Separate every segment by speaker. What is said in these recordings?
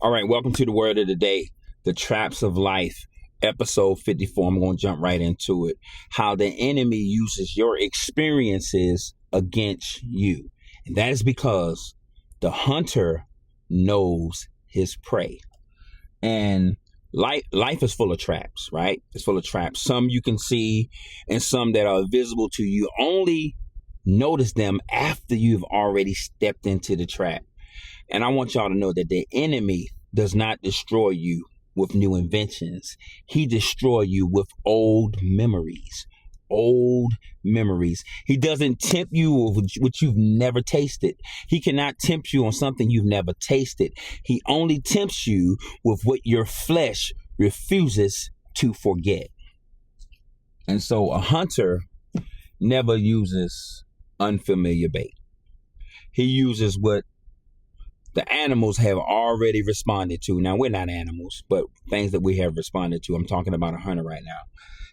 Speaker 1: All right, welcome to the word of the day, the traps of life, episode 54. I'm going to jump right into it. How the enemy uses your experiences against you. And that is because the hunter knows his prey. And life is full of traps, right? It's full of traps. Some you can see and some that are visible to you. Only notice them after you've already stepped into the trap. And I want y'all to know that the enemy does not destroy you with new inventions. He destroys you with old memories. Old memories. He doesn't tempt you with what you've never tasted. He cannot tempt you on something you've never tasted. He only tempts you with what your flesh refuses to forget. And so a hunter never uses unfamiliar bait. He uses what the animals have already responded to. Now, we're not animals, but things that we have responded to. I'm talking about a hunter right now.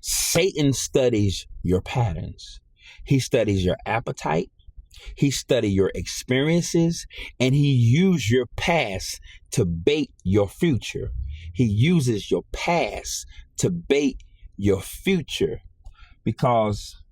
Speaker 1: Satan studies your patterns. He studies your appetite. He studies your experiences, and he uses your past to bait your future. He uses your past to bait your future because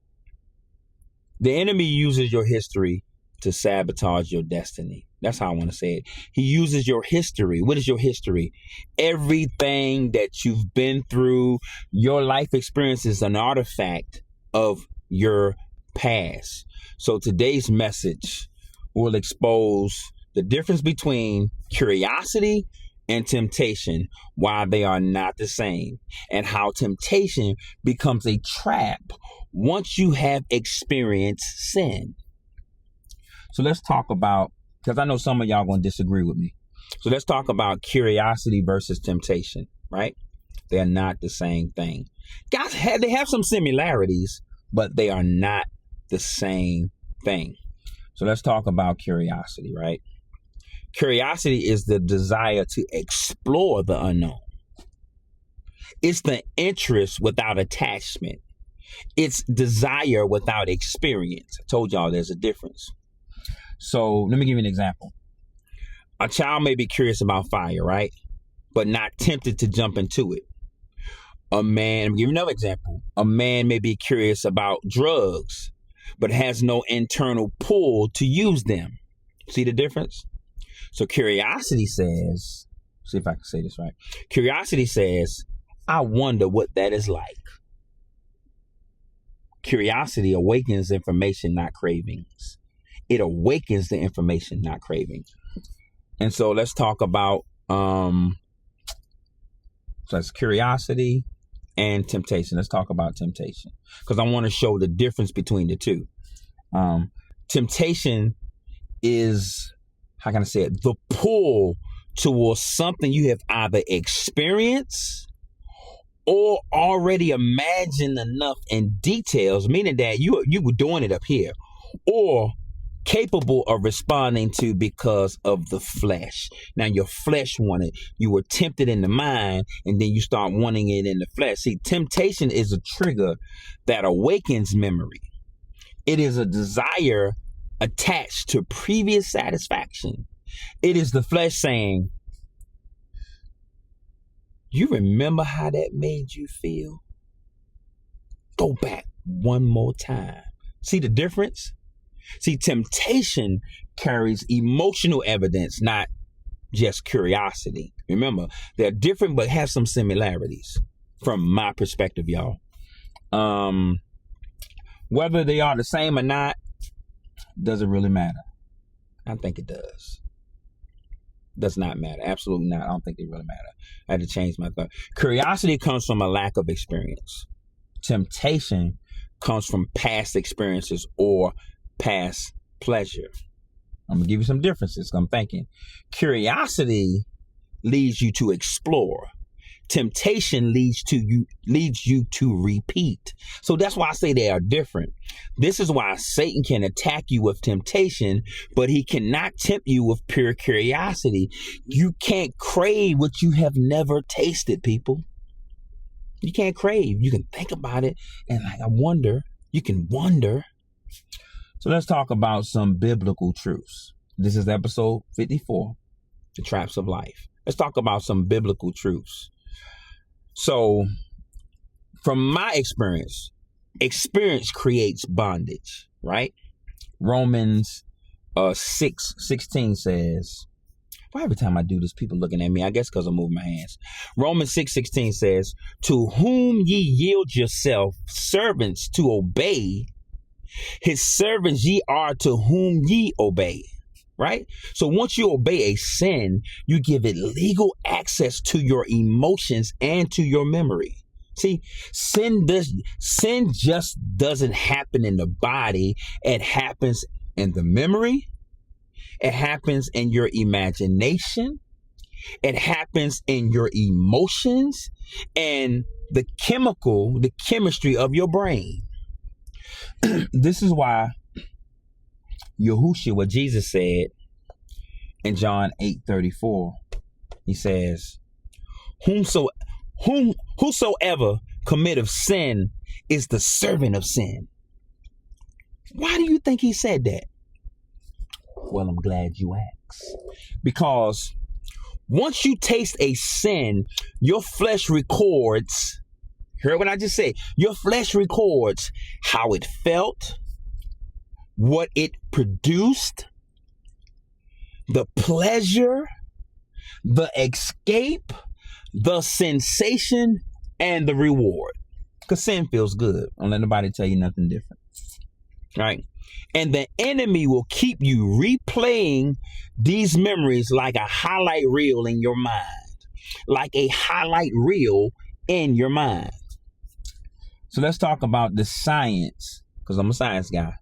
Speaker 1: the enemy uses your history to sabotage your destiny. That's how I want to say it. He uses your history. What is your history? Everything that you've been through, your life experience is an artifact of your past. So today's message will expose the difference between curiosity and temptation, why they are not the same, and how temptation becomes a trap once you have experienced sin. So let's talk about, because I know some of y'all going to disagree with me. So let's talk about curiosity versus temptation, right? They're not the same thing. Guys, they have some similarities, but they are not the same thing. So let's talk about curiosity, right? Curiosity is the desire to explore the unknown. It's the interest without attachment. It's desire without experience. I told y'all there's a difference. So let me give you an example. A child may be curious about fire, right? But not tempted to jump into it. Let me give you another example. A man may be curious about drugs, but has no internal pull to use them. See the difference? So curiosity says, see if I can say this right. Curiosity says, I wonder what that is like. Curiosity awakens information, not cravings. It awakens the information, not craving. And so let's talk about so that's curiosity and temptation. Let's talk about temptation because I want to show the difference between the two. Temptation is, how can I say it? The pull towards something you have either experienced or already imagined enough in details, meaning that you were doing it up here, or capable of responding to because of the flesh. Now your flesh wanted, you were tempted in the mind, and then you start wanting it in the flesh. See, temptation is a trigger that awakens memory. It is a desire attached to previous satisfaction. It is the flesh saying, you remember how that made you feel? Go back one more time. See the difference? See, temptation carries emotional evidence, not just curiosity. Remember, they're different but have some similarities from my perspective, y'all. Whether they are the same or not doesn't really matter. I think it does. Does not matter. Absolutely not. I don't think they really matter. I had to change my thought. Curiosity comes from a lack of experience. Temptation comes from past experiences or past pleasure. I'm gonna give you some differences. I'm thinking curiosity leads you to explore. Temptation leads you to repeat. So that's why I say they are different. This is why Satan can attack you with temptation, but he cannot tempt you with pure curiosity. You can't crave what you have never tasted, people. You can't crave. You can think about it and you can wonder. So let's talk about some biblical truths. This is episode 54, The Traps of Life. Let's talk about some biblical truths. So, from my experience creates bondage, right? Romans 6:16 says, why every time I do this, people looking at me? I guess because I'm moving my hands. Romans 6:16 says, to whom ye yield yourself servants to obey, his servants ye are to whom ye obey. Right? So once you obey a sin, you give it legal access to your emotions and to your memory. See, sin just doesn't happen in the body. It happens in the memory. It happens in your imagination. It happens in your emotions and the chemistry of your brain. This is why Yahushua, what Jesus said in John 8:34, he says, whosoever committeth sin is the servant of sin. Why do you think he said that? Well, I'm glad you asked. Because once you taste a sin, your flesh records, hear what I just said, your flesh records how it felt, what it produced, the pleasure, the escape, the sensation, and the reward. Because sin feels good. Don't let nobody tell you nothing different. Right? And the enemy will keep you replaying these memories like a highlight reel in your mind. Like a highlight reel in your mind. So let's talk about the science, because I'm a science guy,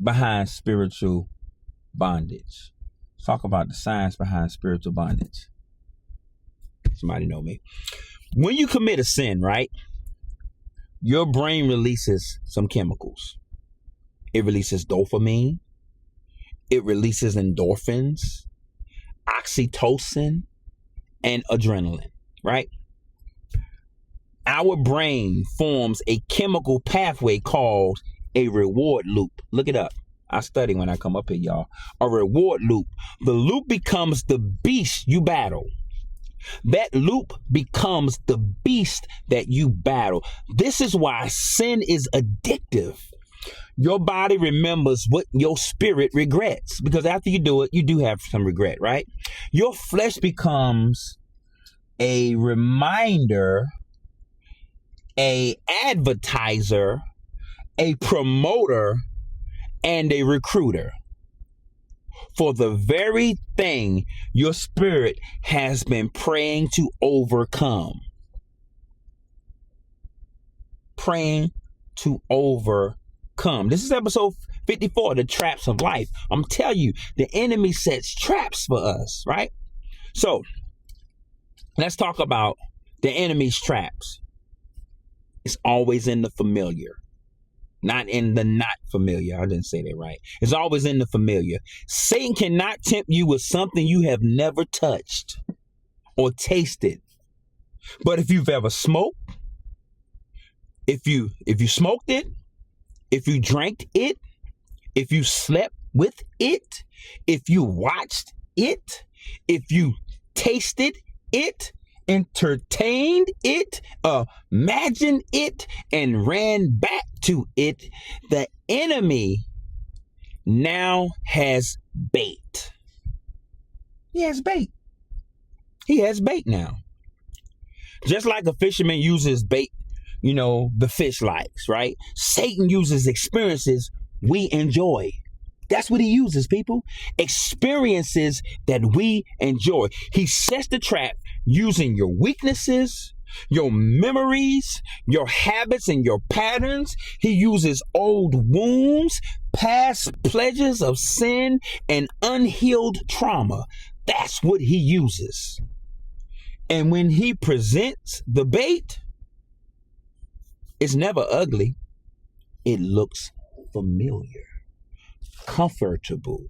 Speaker 1: behind spiritual bondage. Let's talk about the science behind spiritual bondage. Somebody know me. When you commit a sin, right, your brain releases some chemicals. It releases dopamine. It releases endorphins, oxytocin, and adrenaline, right? Our brain forms a chemical pathway called a reward loop. Look it up. I study when I come up here, y'all. A reward loop. The loop becomes the beast you battle. That loop becomes the beast that you battle. This is why sin is addictive. Your body remembers what your spirit regrets, because after you do it, you do have some regret, right? Your flesh becomes a reminder, a advertiser, a promoter, and a recruiter for the very thing your spirit has been praying to overcome. Praying to overcome. This is episode 54, the traps of life. I'm telling you, the enemy sets traps for us, right? So let's talk about the enemy's traps. It's always in the familiar. Not in the not familiar. I didn't say that right. It's always in the familiar. Satan cannot tempt you with something you have never touched or tasted. But if you've ever smoked, if you smoked it, if you drank it, if you slept with it, if you watched it, if you tasted it, entertained it, imagined it, and ran back to it, the enemy now has bait. He has bait. He has bait now. Just like a fisherman uses bait, the fish likes, right? Satan uses experiences we enjoy. That's what he uses, people. Experiences that we enjoy. He sets the trap using your weaknesses, your memories, your habits, and your patterns. He uses old wounds, past pleasures of sin, and unhealed trauma. That's what he uses. And when he presents the bait, it's never ugly. It looks familiar, comfortable,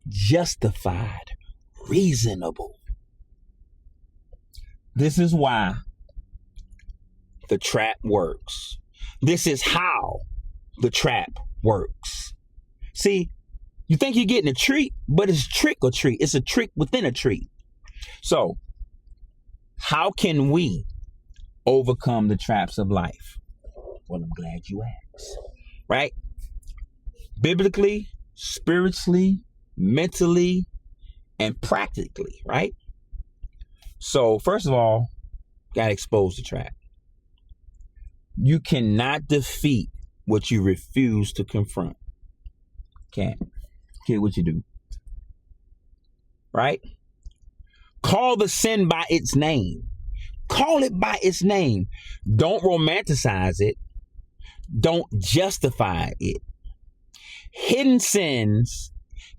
Speaker 1: justified, reasonable. This is why the trap works. This is how the trap works. See, you think you're getting a treat, but it's trick or treat. It's a trick within a treat. So, how can we overcome the traps of life? Well, I'm glad you asked. Right? Biblically, spiritually, mentally, and practically, right? So, first of all, gotta expose the trap. You cannot defeat what you refuse to confront. Can't. Care what you do. Right? Call the sin by its name. Call it by its name. Don't romanticize it. Don't justify it. Hidden sin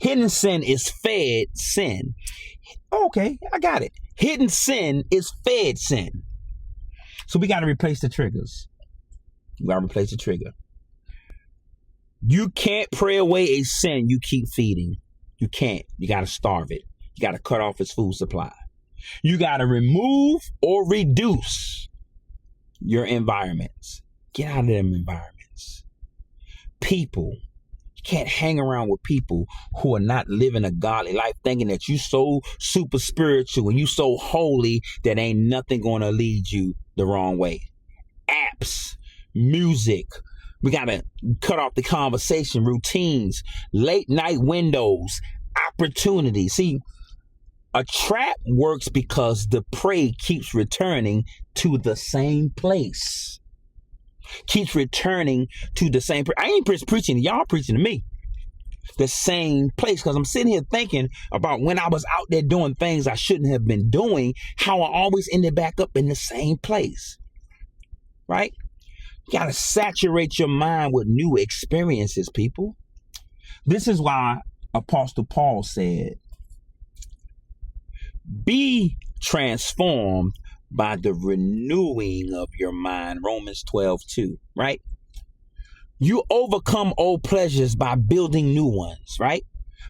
Speaker 1: is fed sin. Okay, I got it. Hidden sin is fed sin. So we got to replace the triggers. You got to replace the trigger. You can't pray away a sin you keep feeding. You can't. You got to starve it. You got to cut off its food supply. You got to remove or reduce your environments. Get out of them environments. People. You can't hang around with people who are not living a godly life, thinking that you so super spiritual and you so holy that ain't nothing going to lead you the wrong way. Apps, music. We got to cut off the conversation, routines, late night windows, opportunities. See, a trap works because the prey keeps returning to the same place. Keeps returning to the same. I ain't preaching to y'all, preaching to me. The same place, because I'm sitting here thinking about when I was out there doing things I shouldn't have been doing, how I always ended back up in the same place. Right? You got to saturate your mind with new experiences, people. This is why Apostle Paul said, be transformed by the renewing of your mind. Romans 12:2, right? You overcome old pleasures by building new ones, right?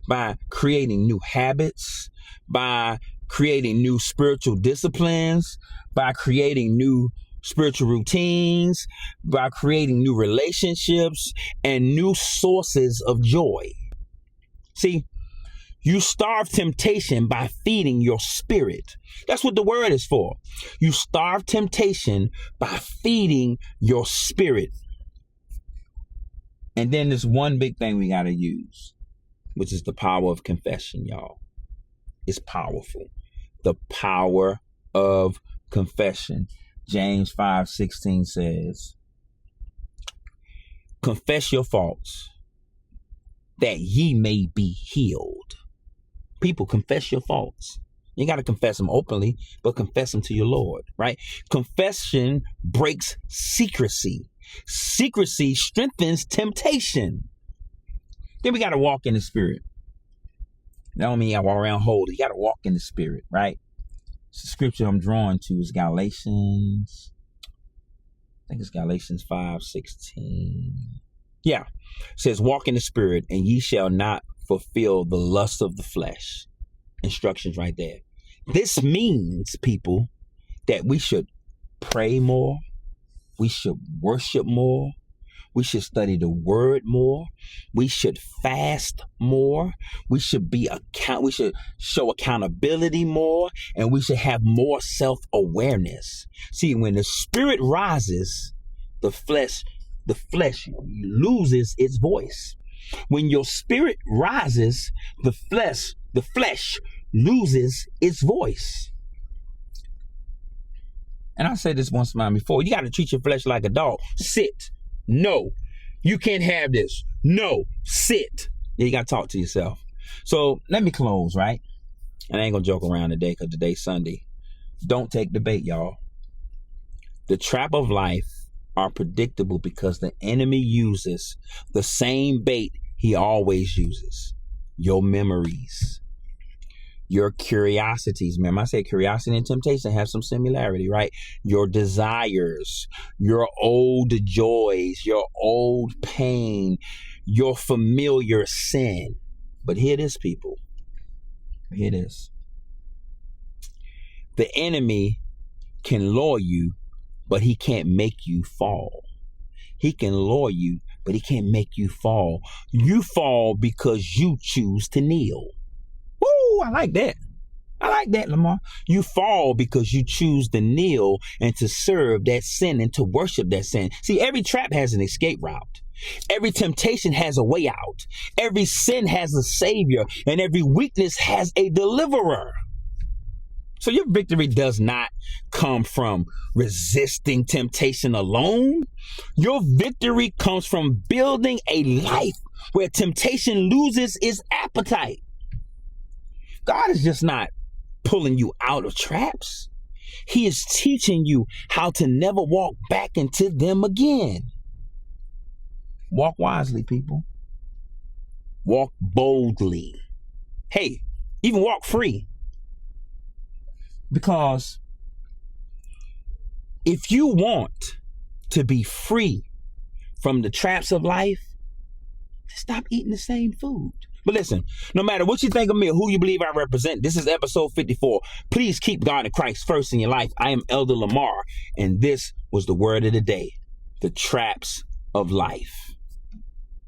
Speaker 1: By creating new habits, by creating new spiritual disciplines, by creating new spiritual routines, by creating new relationships and new sources of joy. See, you starve temptation by feeding your spirit. That's what the word is for. You starve temptation by feeding your spirit. And then there's one big thing we got to use, which is the power of confession, y'all. It's powerful. The power of confession. James 5:16 says, confess your faults that ye may be healed. People, confess your faults. You got to confess them openly, but confess them to your Lord, right? Confession breaks secrecy. Secrecy strengthens temptation. Then we got to walk in the spirit. That don't mean I walk around holy. You got to walk in the spirit, right? The scripture I'm drawn to is Galatians. I think it's Galatians 5:16. Yeah. It says, walk in the spirit and ye shall not fulfill the lust of the flesh. Instructions right there. This means, people, that we should pray more. We should worship more. We should study the word more. We should fast more. We should we should show accountability more, and we should have more self-awareness. See, when the spirit rises, the flesh loses its voice. When your spirit rises, the flesh loses its voice. And I said this once before, you got to treat your flesh like a dog. Sit. No, you can't have this. No, sit. Yeah, you got to talk to yourself. So let me close, right? And I ain't going to joke around today because today's Sunday. Don't take the bait, y'all. The trap of life are predictable because the enemy uses the same bait he always uses. Your memories. Your curiosities. Remember, I said curiosity and temptation have some similarity, right? Your desires, your old joys, your old pain, your familiar sin. But here it is, people. Here it is. The enemy can lure you, but he can't make you fall. He can lure you, but he can't make you fall. You fall because you choose to kneel. Woo, I like that. I like that, Lamar. You fall because you choose to kneel and to serve that sin and to worship that sin. See, every trap has an escape route. Every temptation has a way out. Every sin has a savior, and every weakness has a deliverer. So your victory does not come from resisting temptation alone. Your victory comes from building a life where temptation loses its appetite. God is just not pulling you out of traps. He is teaching you how to never walk back into them again. Walk wisely, people. Walk boldly. Hey, even walk free. Because if you want to be free from the traps of life, stop eating the same food. But listen, no matter what you think of me or who you believe I represent, this is episode 54. Please keep God and Christ first in your life. I am Elder Lamar, and this was the word of the day: the traps of life.